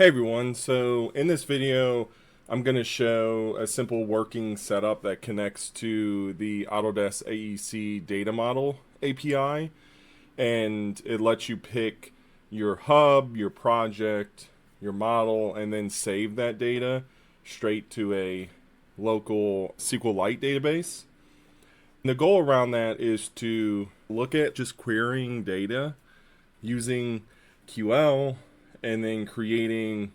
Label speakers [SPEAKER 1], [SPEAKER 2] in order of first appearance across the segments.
[SPEAKER 1] Hey everyone, so in this video I'm going to show a simple working setup that connects to the Autodesk AEC data model API, and it lets you pick your hub, your project, your model, and then save that data straight to a local SQLite database. And the goal around that is to look at just querying data using QL and then creating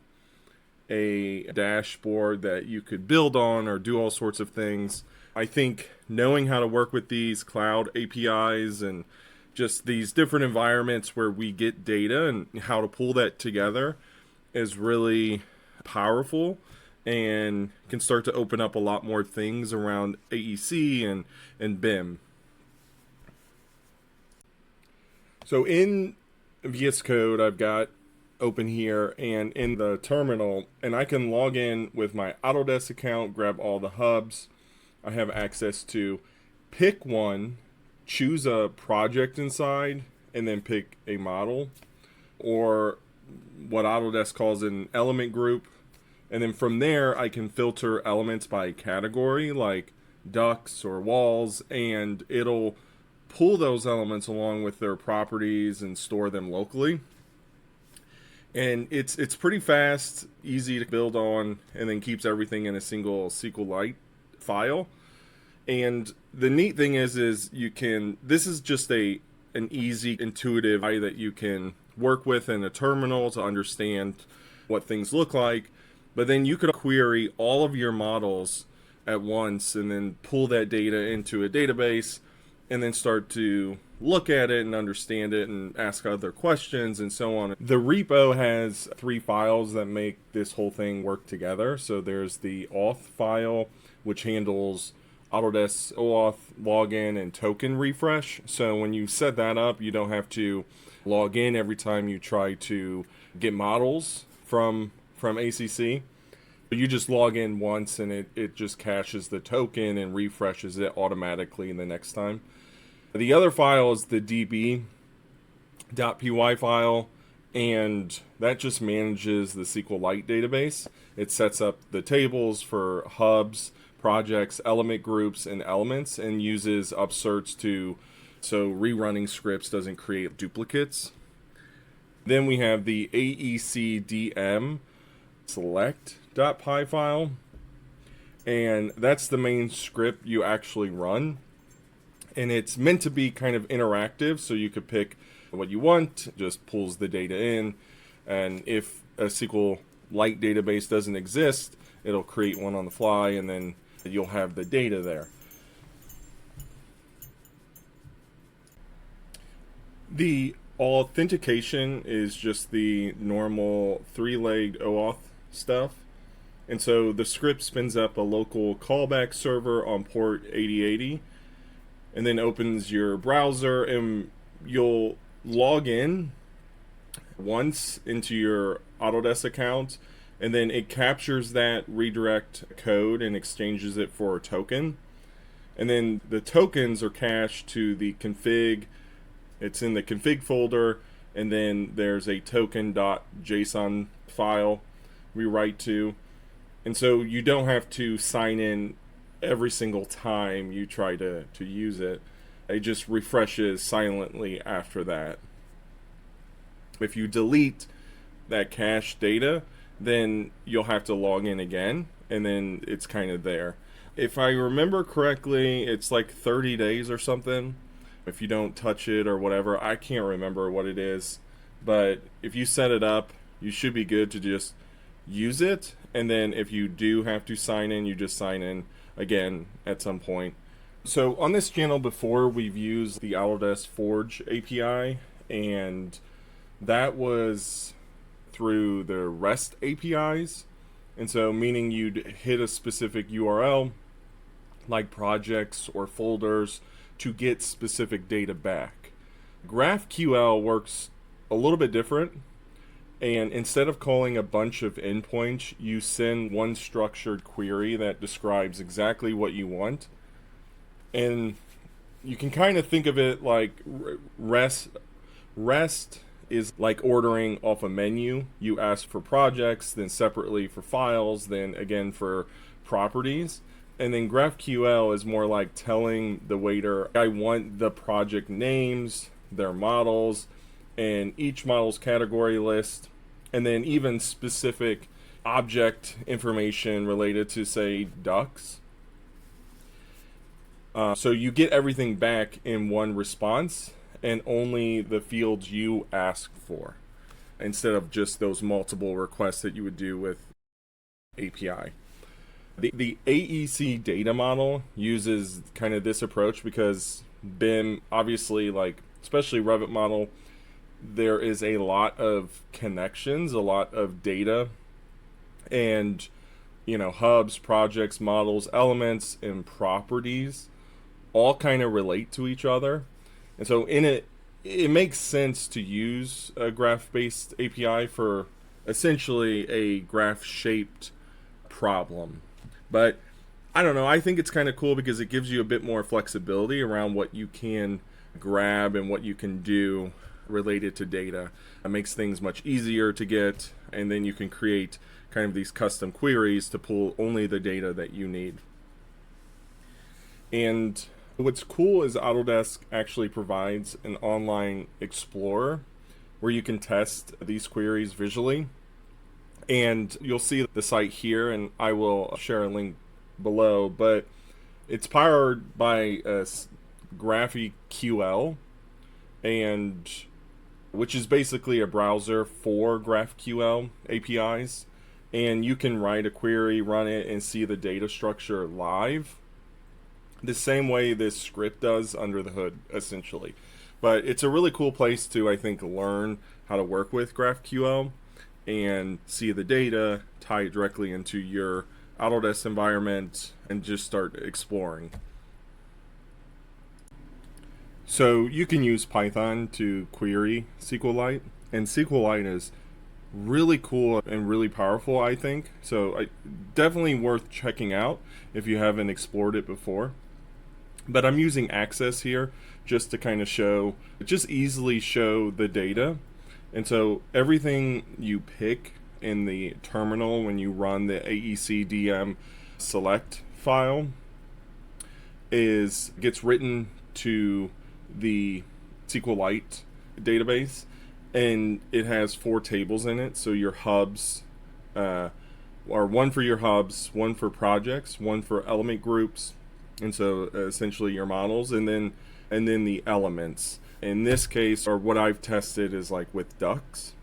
[SPEAKER 1] a dashboard that you could build on or do all sorts of things. I think knowing how to work with these cloud APIs and just these different environments where we get data and how to pull that together is really powerful and can start to open up a lot more things around AEC and BIM. So in VS Code, I've got open here and in the terminal, and I can log in with my Autodesk account, grab all the hubs. I have access to pick one, choose a project inside, and then pick a model, or what Autodesk calls an element group. And then from there, I can filter elements by category, like ducts or walls, and it'll pull those elements along with their properties and store them locally. And it's pretty fast, easy to build on, and then keeps everything in a single SQLite file. And the neat thing is you can, this is just an easy, intuitive way that you can work with in a terminal to understand what things look like. But then you could query all of your models at once and then pull that data into a database and then start to look at it and understand it and ask other questions and so on. The repo has 3 files that make this whole thing work together. So there's the auth file, which handles Autodesk OAuth login and token refresh. So when you set that up, you don't have to log in every time you try to get models from ACC. You just log in once and it just caches the token and refreshes it automatically the next time. The other file is the db.py file, and that just manages the SQLite database. It sets up the tables for hubs, projects, element groups, and elements, and uses upserts so rerunning scripts doesn't create duplicates. Then we have the AEC DM select.py file, and that's the main script you actually run. And it's meant to be kind of interactive, so you could pick what you want, just pulls the data in, and if a SQLite database doesn't exist, it'll create one on the fly, and then you'll have the data there. The authentication is just the normal 3-legged OAuth stuff. And so the script spins up a local callback server on port 8080, and then opens your browser, and you'll log in once into your Autodesk account, and then it captures that redirect code and exchanges it for a token. And then the tokens are cached to the config. It's in the config folder, and then there's a token.json file we write to. And so you don't have to sign in every single time you try to use it. It just refreshes silently after that. If you delete that cached data, then you'll have to log in again, and then it's kind of there. If I remember correctly, it's like 30 days or something if you don't touch it or whatever. I can't remember what it is, but if you set it up, you should be good to just use it. And then if you do have to sign in, you just sign in again at some point. So on this channel before, we've used the Autodesk Forge API, and that was through the REST APIs. And so meaning you'd hit a specific URL like projects or folders to get specific data back. GraphQL works a little bit different, and instead of calling a bunch of endpoints, you send one structured query that describes exactly what you want. And you can kind of think of it like REST is like ordering off a menu. You ask for projects, then separately for files, then again for properties. And then GraphQL is more like telling the waiter, I want the project names, their models, and each model's category list, and then even specific object information related to, say, ducks. So you get everything back in one response, and only the fields you ask for, instead of just those multiple requests that you would do with API. The AEC data model uses kind of this approach because BIM, obviously, like especially Revit model, there is a lot of connections, a lot of data, and hubs, projects, models, elements, and properties all kind of relate to each other. And so it makes sense to use a graph-based API for essentially a graph-shaped problem. But I don't know, I think it's kind of cool because it gives you a bit more flexibility around what you can grab and what you can do related to data. It makes things much easier to get, and then you can create kind of these custom queries to pull only the data that you need. And what's cool is Autodesk actually provides an online explorer where you can test these queries visually. And you'll see the site here, and I will share a link below, but it's powered by GraphQL, and which is basically a browser for GraphQL APIs. And you can write a query, run it, and see the data structure live, the same way this script does under the hood, essentially. But it's a really cool place to, I think, learn how to work with GraphQL and see the data, tie it directly into your Autodesk environment, and just start exploring. So you can use Python to query SQLite, and SQLite is really cool and really powerful, I think. So definitely worth checking out if you haven't explored it before. But I'm using Access here just to kind of just easily show the data. And so everything you pick in the terminal when you run the AEC DM select file gets written to the SQLite database, and it has 4 tables in it. So your hubs are one for your hubs, one for projects, one for element groups, and so essentially your models, and then the elements. In this case, or what I've tested is like with ducks.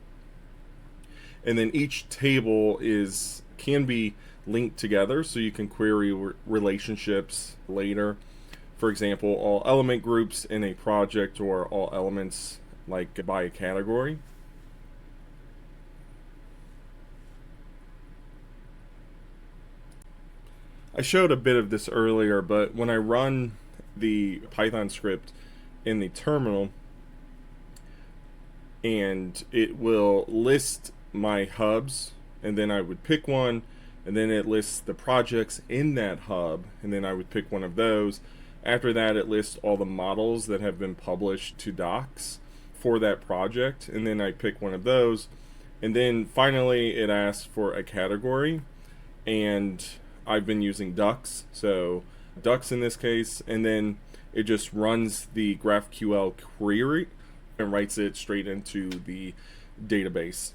[SPEAKER 1] And then each table can be linked together, so you can query relationships later. For example, all element groups in a project, or all elements like by a category. I showed a bit of this earlier, but when I run the Python script in the terminal, and it will list my hubs, and then I would pick one, and then it lists the projects in that hub, and then I would pick one of those. After that, it lists all the models that have been published to docs for that project, and then I pick one of those, and then finally it asks for a category, and I've been using ducks, so ducks in this case, and then it just runs the GraphQL query and writes it straight into the database.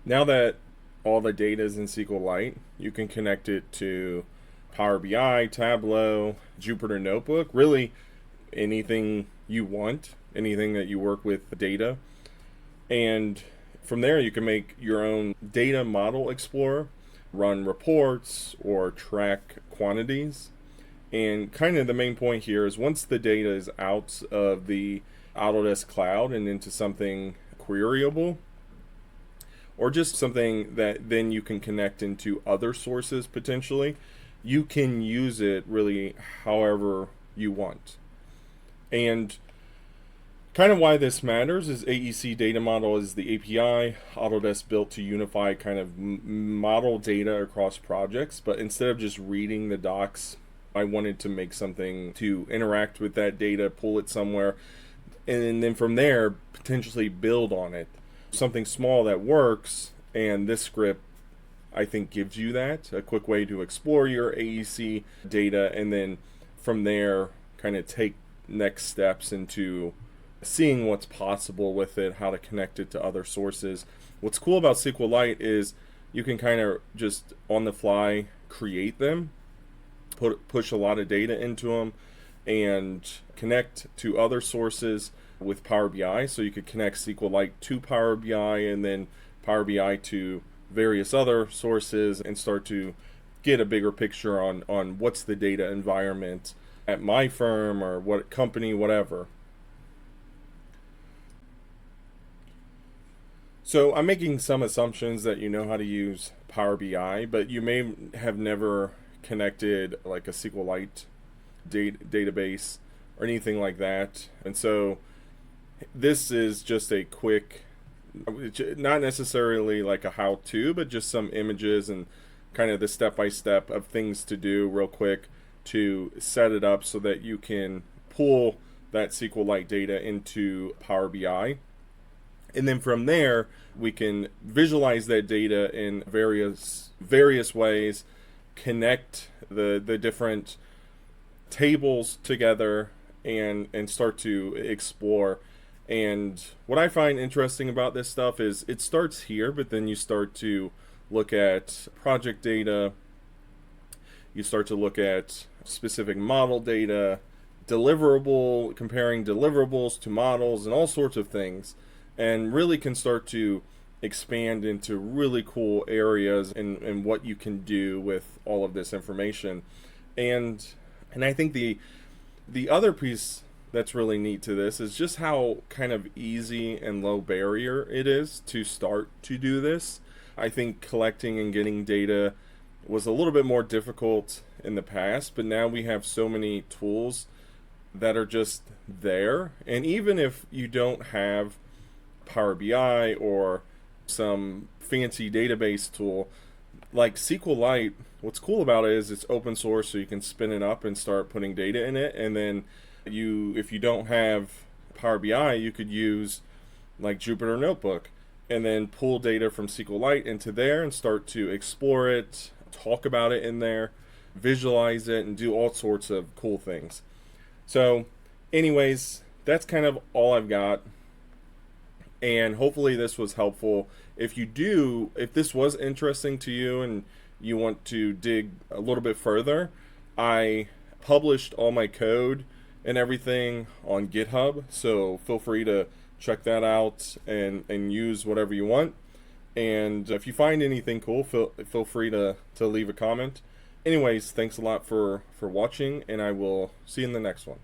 [SPEAKER 1] Now that all the data is in SQLite, you can connect it to Power BI, Tableau, Jupyter Notebook, really anything you want, anything that you work with data. And from there, you can make your own data model explorer, run reports, or track quantities. And kind of the main point here is once the data is out of the Autodesk cloud and into something queryable, or just something that then you can connect into other sources potentially, you can use it really however you want. And kind of why this matters is AEC data model is the API Autodesk built to unify kind of model data across projects. But instead of just reading the docs, I wanted to make something to interact with that data, pull it somewhere, and then from there potentially build on it. Something small that works, and this script I think gives you that, a quick way to explore your AEC data, and then from there kind of take next steps into seeing what's possible with it, how to connect it to other sources. What's cool about SQLite is you can kind of just on the fly create them, push a lot of data into them, and connect to other sources with Power BI. So you could connect SQLite to Power BI and then Power BI to various other sources and start to get a bigger picture on what's the data environment at my firm or what company, whatever. So I'm making some assumptions that you know how to use Power BI, but you may have never connected like a SQLite database or anything like that. And so this is just a quick, not necessarily like a how-to, but just some images and kind of the step-by-step of things to do real quick to set it up so that you can pull that SQLite data into Power BI. And then from there, we can visualize that data in various ways, connect the different tables together, and start to explore. And what I find interesting about this stuff is it starts here, but then you start to look at project data, you start to look at specific model data, comparing deliverables to models, and all sorts of things, and really can start to expand into really cool areas and what you can do with all of this information. And I think the other piece that's really neat to this is just how kind of easy and low barrier it is to start to do this. I think collecting and getting data was a little bit more difficult in the past, but now we have so many tools that are just there. And even if you don't have Power BI or some fancy database tool like SQLite, what's cool about it is it's open source, so you can spin it up and start putting data in it. And then if you don't have Power BI, you could use like Jupyter Notebook and then pull data from SQLite into there and start to explore it, talk about it in there, visualize it, and do all sorts of cool things. So anyways, that's kind of all I've got. And hopefully this was helpful. If this was interesting to you and you want to dig a little bit further, I published all my code and everything on GitHub. So feel free to check that out and use whatever you want. And if you find anything cool, feel free to leave a comment. Anyways, thanks a lot for watching, and I will see you in the next one.